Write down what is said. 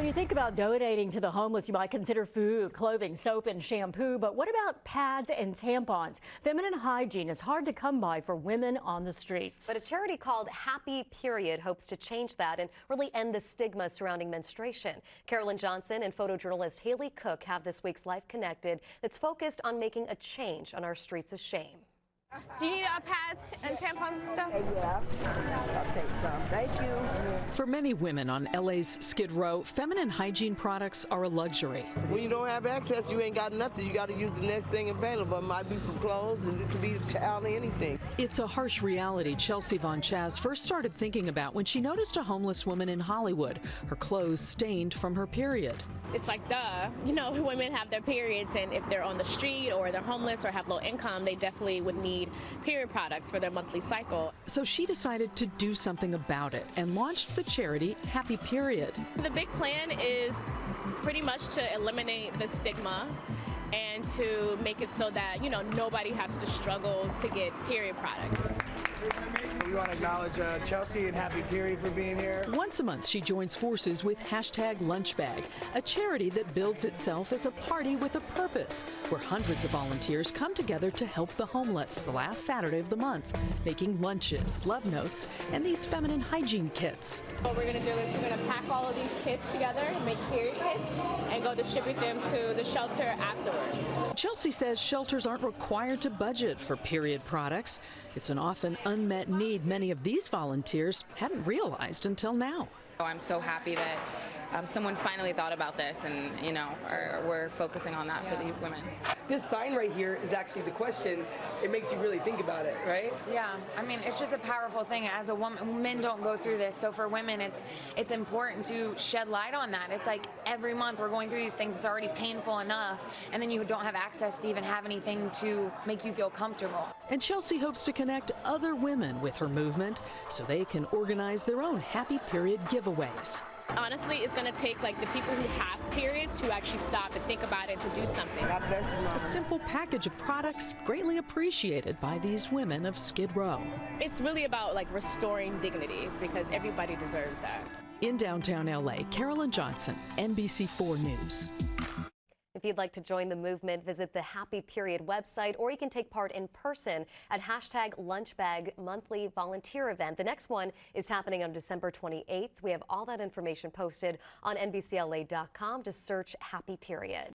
you think about donating to the homeless, you might consider food, clothing, soap, and shampoo. But what about pads and tampons? Feminine hygiene is hard to come by for women on the streets. But a charity called Happy Period hopes to change that and really end the stigma surrounding menstruation. Carolyn Johnson and photojournalist Haley Cook have this week's Life Connected that's focused on making a change on our streets of shame. Do you need pads and tampons and stuff? Yeah, I'll take some. Thank you. For many women on LA's Skid Row, feminine hygiene products are a luxury. When you don't have access, you ain't got nothing. You got to use the next thing available. It might be for clothes, and it could be a towel, anything. It's a harsh reality Chelsea Von Chaz first started thinking about when she noticed a homeless woman in Hollywood, her clothes stained from her period. It's like, duh, women have their periods, and if they're on the street or they're homeless or have low income, they definitely would need period products for their monthly cycle. So she decided to do something about it and launched the charity Happy Period. The big plan is pretty much to eliminate the stigma and to make it so that, nobody has to struggle to get period products. We want to acknowledge Chelsea and Happy Period for being here. Once a month, she joins forces with #LunchBag, a charity that builds itself as a party with a purpose, where hundreds of volunteers come together to help the homeless the last Saturday of the month, making lunches, love notes, and these feminine hygiene kits. What we're going to do is we're going to pack all of these kits together and make period kits and go distribute them to the shelter afterwards. Chelsea says shelters aren't required to budget for period products. It's an often unmet need many of these volunteers hadn't realized until now. I'm so happy that someone finally thought about this, and we're focusing on that for these women. This sign right here is actually the question. It makes you really think about it, right? Yeah, I mean, it's just a powerful thing. As a woman, men don't go through this, so for women, it's important to shed light on that. It's like every month we're going through these things. It's already painful enough, and then you don't have access to even have anything to make you feel comfortable. And Chelsea hopes to connect other women with her movement so they can organize their own Happy Period giveaways. Honestly, it's going to take the people who have periods to actually stop and think about it, to do something. God bless you, Mama. A simple package of products greatly appreciated by these women of Skid Row. It's really about restoring dignity, because everybody deserves that. In downtown LA, Carolyn Johnson, NBC4 News. If you'd like to join the movement, visit the Happy Period website, or you can take part in person at #LunchBag monthly volunteer event. The next one is happening on December 28th. We have all that information posted on NBCLA.com. Just search Happy Period.